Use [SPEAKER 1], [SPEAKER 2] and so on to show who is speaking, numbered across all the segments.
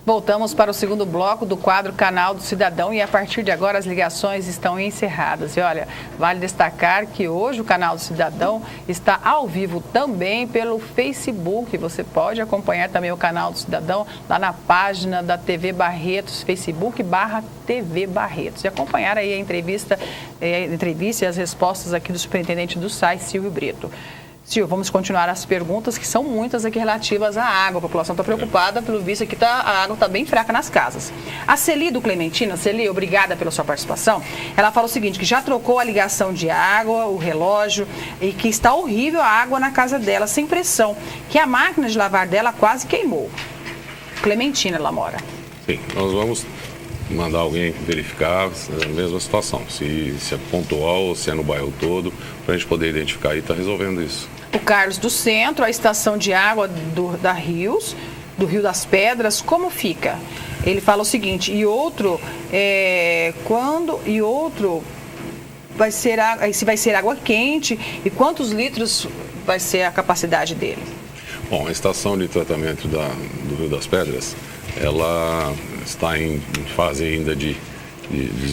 [SPEAKER 1] Voltamos para o segundo bloco do quadro Canal do Cidadão e a partir de agora as ligações estão encerradas. E olha, vale destacar que hoje o Canal do Cidadão está ao vivo também pelo Facebook. Você pode acompanhar também o Canal do Cidadão lá na página da TV Barretos, Facebook/TV Barretos. E acompanhar aí a entrevista e as respostas aqui do superintendente do SAI, Silvio Brito. Silvio, vamos continuar as perguntas, que são muitas aqui relativas à água. A população está preocupada, pelo visto aqui a água está bem fraca nas casas. A Celi do Clementina, Celi, obrigada pela sua participação. Ela fala o seguinte, que já trocou a ligação de água, o relógio, e que está horrível a água na casa dela, sem pressão, que a máquina de lavar dela quase queimou. Clementina, ela mora.
[SPEAKER 2] Sim, nós vamos mandar alguém verificar a mesma situação, se é pontual ou se é no bairro todo, para a gente poder identificar e estar resolvendo isso.
[SPEAKER 1] O Carlos do Centro, a estação de água da Rios, do Rio das Pedras, como fica? Ele fala o seguinte, se vai ser água quente e quantos litros vai ser a capacidade dele?
[SPEAKER 2] Bom, a estação de tratamento do Rio das Pedras, ela está em fase ainda de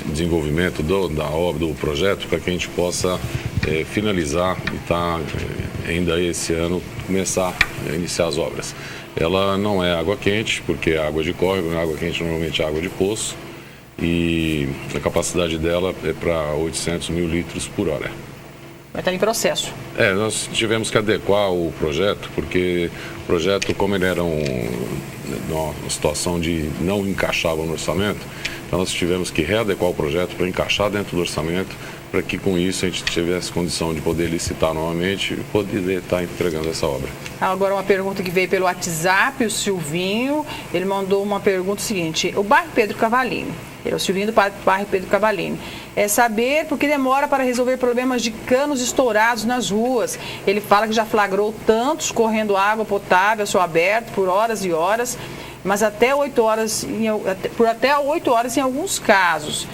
[SPEAKER 2] desenvolvimento da obra, do projeto, para que a gente possa finalizar e ainda esse ano começar a iniciar as obras. Ela não é água quente, porque é água de córrego, água quente normalmente é água de poço, e a capacidade dela é para 800 mil litros por hora.
[SPEAKER 1] Vai estar em processo.
[SPEAKER 2] Nós tivemos que adequar o projeto, porque o projeto, como ele era uma situação de não encaixava no orçamento, então nós tivemos que readequar o projeto para encaixar dentro do orçamento, para que com isso a gente tivesse condição de poder licitar novamente e poder estar entregando essa obra.
[SPEAKER 1] Agora uma pergunta que veio pelo WhatsApp, o Silvinho, ele mandou uma pergunta seguinte, o bairro Pedro Cavalini, ele é o Silvinho do bairro Pedro Cavalini, é saber por que demora para resolver problemas de canos estourados nas ruas. Ele fala que já flagrou tantos correndo água potável a céu aberto por horas e horas, mas até 8 horas em alguns casos.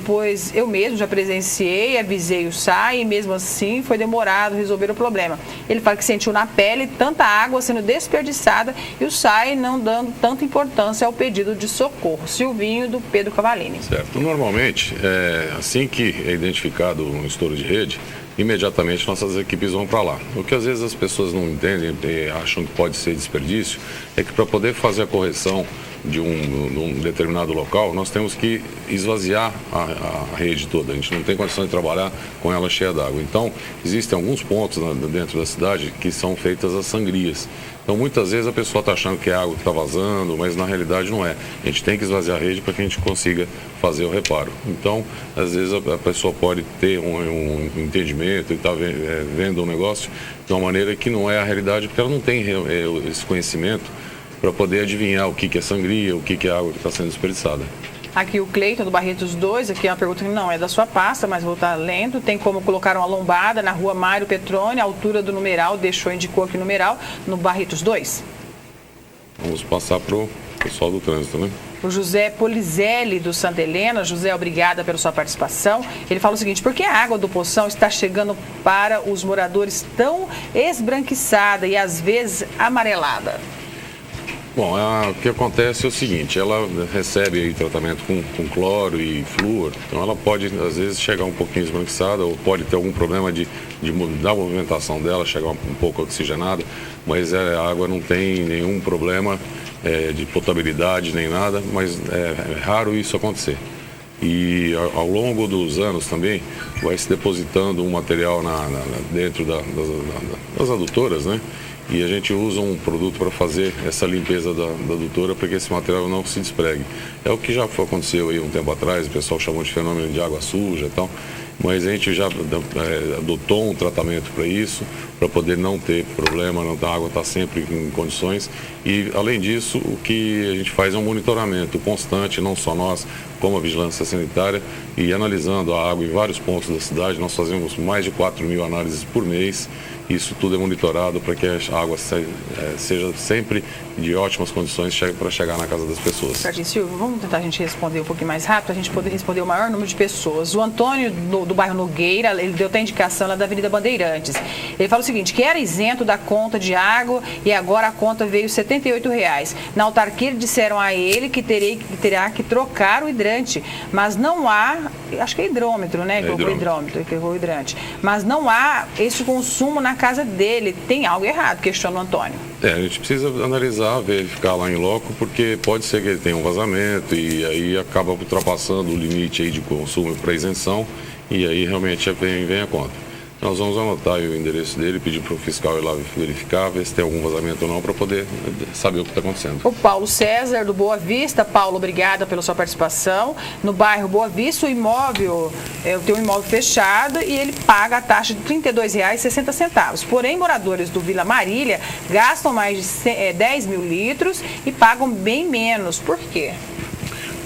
[SPEAKER 1] Pois eu mesmo já presenciei, avisei o SAI e mesmo assim foi demorado resolver o problema. Ele fala que sentiu na pele tanta água sendo desperdiçada e o SAI não dando tanta importância ao pedido de socorro. Silvinho do Pedro Cavalini.
[SPEAKER 2] Certo. Normalmente, assim que é identificado um estouro de rede, imediatamente nossas equipes vão para lá. O que às vezes as pessoas não entendem e acham que pode ser desperdício é que para poder fazer a correção de um determinado local, nós temos que esvaziar a rede toda. A gente não tem condição de trabalhar com ela cheia d'água. Então, existem alguns pontos dentro da cidade que são feitas as sangrias. Então, muitas vezes a pessoa está achando que é água que está vazando, mas na realidade não é. A gente tem que esvaziar a rede para que a gente consiga fazer o reparo. Então, às vezes a pessoa pode ter um entendimento e está vendo um negócio de uma maneira que não é a realidade, porque ela não tem esse conhecimento para poder adivinhar o que é sangria, o que é água que está sendo desperdiçada.
[SPEAKER 1] Aqui o Cleiton do Barretos 2, aqui é uma pergunta que não é da sua pasta, mas vou estar lendo. Tem como colocar uma lombada na rua Mário Petrone, a altura do numeral, indicou aqui o numeral, no Barretos 2?
[SPEAKER 2] Vamos passar para o pessoal do trânsito, né?
[SPEAKER 1] O José Polizelli do Santa Helena. José, obrigada pela sua participação. Ele fala o seguinte, por que a água do Poção está chegando para os moradores tão esbranquiçada e às vezes amarelada?
[SPEAKER 2] Bom, o que acontece é o seguinte, ela recebe aí tratamento com cloro e flúor, então ela pode às vezes chegar um pouquinho esbranquiçada ou pode ter algum problema da movimentação dela, chegar um pouco oxigenada, mas a água não tem nenhum problema de potabilidade nem nada, mas é raro isso acontecer. E ao longo dos anos também vai se depositando um material dentro das adutoras, né? E a gente usa um produto para fazer essa limpeza da adutora para que esse material não se despregue. É o que já aconteceu aí um tempo atrás, o pessoal chamou de fenômeno de água suja e tal, mas a gente já adotou um tratamento para isso, para poder não ter problema, a água está sempre em condições. E além disso, o que a gente faz é um monitoramento constante, não só nós, como a vigilância sanitária, e analisando a água em vários pontos da cidade. Nós fazemos mais de 4.000 análises por mês. Isso tudo é monitorado para que a água seja sempre de ótimas condições para chegar na casa das pessoas.
[SPEAKER 1] Sargento Silvio, vamos tentar a gente responder um pouquinho mais rápido, para a gente poder responder o maior número de pessoas. O Antônio, do bairro Nogueira, ele deu até indicação lá da Avenida Bandeirantes. Ele fala o seguinte, que era isento da conta de água e agora a conta veio R$ 78. Na autarquia disseram a ele que terá que trocar o hidrante, mas não há, acho que é hidrômetro, né? Que o hidrante. Mas não há esse consumo na casa dele. Tem algo errado, questiona o Antônio.
[SPEAKER 2] A gente precisa analisar, verificar lá em loco, porque pode ser que ele tenha um vazamento e aí acaba ultrapassando o limite aí de consumo para isenção e aí realmente vem a conta. Nós vamos anotar o endereço dele, pedir para o fiscal ir lá verificar, ver se tem algum vazamento ou não, para poder saber o que está acontecendo.
[SPEAKER 1] O Paulo César, do Boa Vista. Paulo, obrigada pela sua participação. No bairro Boa Vista, o imóvel, tem um imóvel fechado e ele paga a taxa de R$ 32,60. Porém, moradores do Vila Marília gastam mais de 10 mil litros e pagam bem menos. Por quê?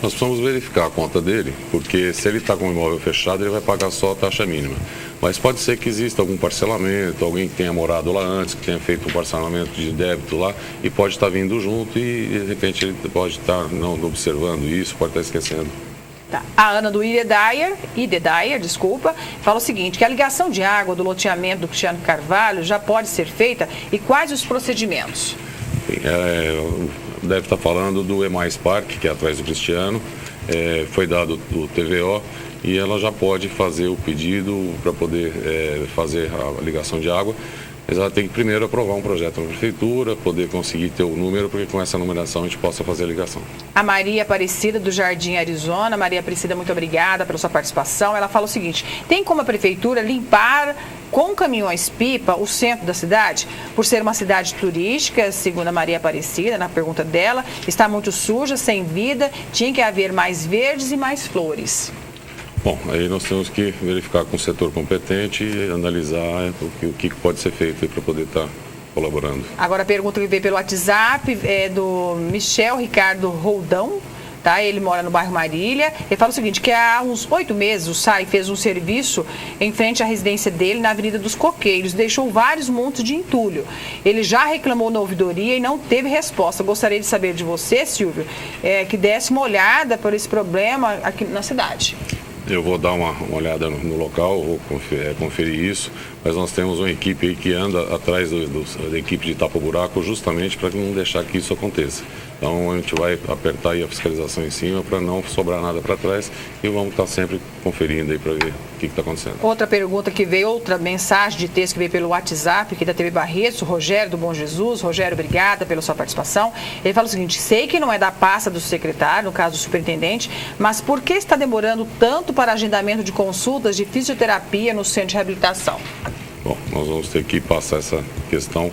[SPEAKER 2] Nós precisamos verificar a conta dele, porque se ele está com o imóvel fechado, ele vai pagar só a taxa mínima. Mas pode ser que exista algum parcelamento, alguém que tenha morado lá antes, que tenha feito um parcelamento de débito lá e pode estar vindo junto e de repente ele pode estar não observando isso, pode estar esquecendo.
[SPEAKER 1] Tá. A Ana do Idedaia, fala o seguinte, que a ligação de água do loteamento do Cristiano Carvalho já pode ser feita e quais os procedimentos?
[SPEAKER 2] Deve estar falando do EMAIS Parque, que é atrás do Cristiano, foi dado o TVO e ela já pode fazer o pedido para poder fazer a ligação de água. Mas ela tem que primeiro aprovar um projeto na prefeitura, poder conseguir ter o número, porque com essa numeração a gente possa fazer a ligação.
[SPEAKER 1] A Maria Aparecida, do Jardim Arizona. Maria Aparecida, muito obrigada pela sua participação. Ela fala o seguinte, tem como a prefeitura limpar com caminhões-pipa o centro da cidade? Por ser uma cidade turística, segundo a Maria Aparecida, na pergunta dela, está muito suja, sem vida, tinha que haver mais verdes e mais flores.
[SPEAKER 2] Bom, aí nós temos que verificar com o setor competente e analisar o que pode ser feito para poder estar colaborando.
[SPEAKER 1] Agora a pergunta que veio pelo WhatsApp é do Michel Ricardo Roldão. Tá? Ele mora no bairro Marília. Ele fala o seguinte, que há uns 8 meses o SAI fez um serviço em frente à residência dele na Avenida dos Coqueiros, deixou vários montes de entulho. Ele já reclamou na ouvidoria e não teve resposta. Eu gostaria de saber de você, Silvio, que desse uma olhada por esse problema aqui na cidade.
[SPEAKER 2] Eu vou dar uma olhada no local, vou conferir isso, mas nós temos uma equipe aí que anda atrás da equipe de tapa-buraco justamente para não deixar que isso aconteça. Então a gente vai apertar aí a fiscalização em cima para não sobrar nada para trás e vamos estar sempre conferindo aí para ver o que está acontecendo.
[SPEAKER 1] Outra pergunta que veio, outra mensagem de texto que veio pelo WhatsApp aqui da TV Barretos, o Rogério do Bom Jesus. Rogério, obrigada pela sua participação. Ele fala o seguinte, sei que não é da pasta do secretário, no caso do superintendente, mas por que está demorando tanto para agendamento de consultas de fisioterapia no centro de reabilitação?
[SPEAKER 2] Bom, nós vamos ter que passar essa questão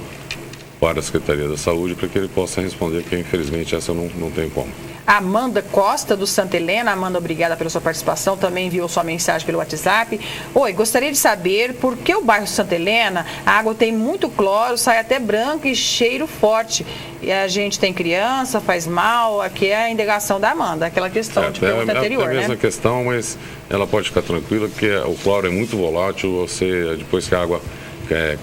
[SPEAKER 2] para a Secretaria da Saúde para que ele possa responder, porque infelizmente essa não tem como.
[SPEAKER 1] Amanda Costa, do Santa Helena. Amanda, obrigada pela sua participação, também enviou sua mensagem pelo WhatsApp. Oi, gostaria de saber por que o bairro Santa Helena, a água tem muito cloro, sai até branco e cheiro forte. E a gente tem criança, faz mal, aqui é a indagação da Amanda, aquela questão de pergunta anterior, né? É a mesma
[SPEAKER 2] questão, mas ela pode ficar tranquila, porque o cloro é muito volátil, depois que a água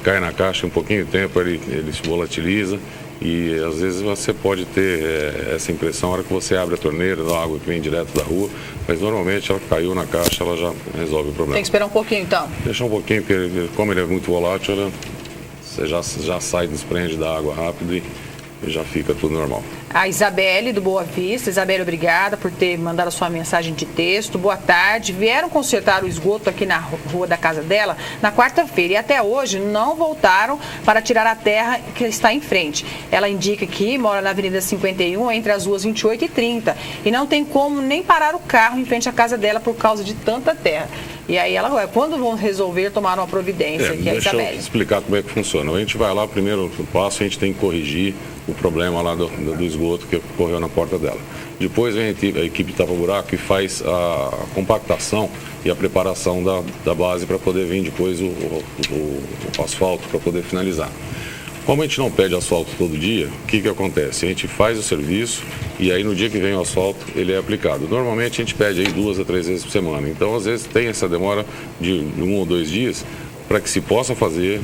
[SPEAKER 2] cai na caixa, um pouquinho de tempo ele se volatiliza e às vezes você pode ter essa impressão na hora que você abre a torneira da água que vem direto da rua, mas normalmente ela caiu na caixa, ela já resolve o problema.
[SPEAKER 1] Tem que esperar um pouquinho então?
[SPEAKER 2] Deixar um pouquinho, porque como ele é muito volátil, você já sai, desprende da água rápido e já fica tudo normal.
[SPEAKER 1] A Isabelle, do Boa Vista. Isabelle, obrigada por ter mandado a sua mensagem de texto. Boa tarde. Vieram consertar o esgoto aqui na rua da casa dela na quarta-feira e até hoje não voltaram para tirar a terra que está em frente. Ela indica que mora na Avenida 51, entre as ruas 28 e 30, e não tem como nem parar o carro em frente à casa dela por causa de tanta terra. E aí ela, quando vão resolver, tomar uma providência, que é a Isabelle.
[SPEAKER 2] Deixa eu explicar como é que funciona. A gente vai lá, primeiro passo, a gente tem que corrigir o problema lá do esgoto que ocorreu na porta dela. Depois vem a equipe de tapa-buraco que faz a compactação e a preparação da base para poder vir depois o asfalto para poder finalizar. Como a gente não pede asfalto todo dia, o que acontece? A gente faz o serviço e aí no dia que vem o asfalto ele é aplicado. Normalmente a gente pede aí 2 a 3 vezes por semana. Então às vezes tem essa demora de 1 ou 2 dias para que se possa fazer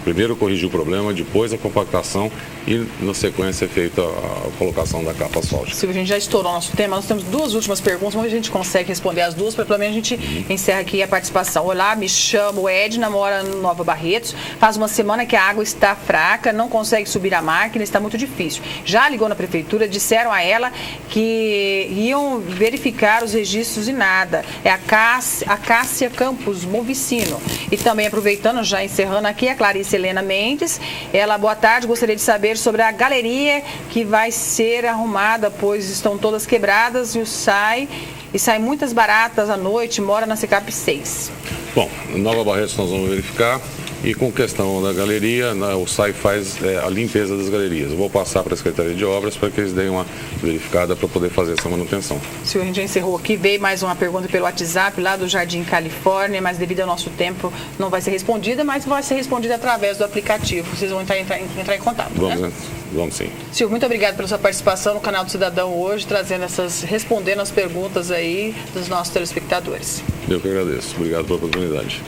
[SPEAKER 2] primeiro corrigir o problema, depois a compactação e na sequência é feita a colocação da capa asfáltica.
[SPEAKER 1] Silvio, a gente já estourou nosso tema, nós temos 2 últimas perguntas, vamos ver se a gente consegue responder as 2, para pelo menos a gente encerra aqui a participação. Olá, me chamo Edna, mora no Nova Barretos, faz uma semana que a água está fraca, não consegue subir a máquina, está muito difícil. Já ligou na prefeitura, disseram a ela que iam verificar os registros e nada. É a Cássia Campos Movicino. E também aproveitando, já encerrando aqui, a Clarice Helena Mendes. Ela, boa tarde, gostaria de saber sobre a galeria que vai ser arrumada, pois estão todas quebradas e sai muitas baratas à noite, mora na Secap 6.
[SPEAKER 2] Bom, em Nova Barretos nós vamos verificar. E com questão da galeria, o SAI faz a limpeza das galerias. Eu vou passar para a Secretaria de Obras para que eles deem uma verificada para poder fazer essa manutenção.
[SPEAKER 1] Senhor, a gente já encerrou aqui. Veio mais uma pergunta pelo WhatsApp lá do Jardim Califórnia, mas devido ao nosso tempo não vai ser respondida, mas vai ser respondida através do aplicativo. Vocês vão entrar em contato,
[SPEAKER 2] vamos,
[SPEAKER 1] né?
[SPEAKER 2] Vamos sim.
[SPEAKER 1] Senhor, muito obrigado pela sua participação no Canal do Cidadão hoje, respondendo as perguntas aí dos nossos telespectadores.
[SPEAKER 2] Eu que agradeço. Obrigado pela oportunidade.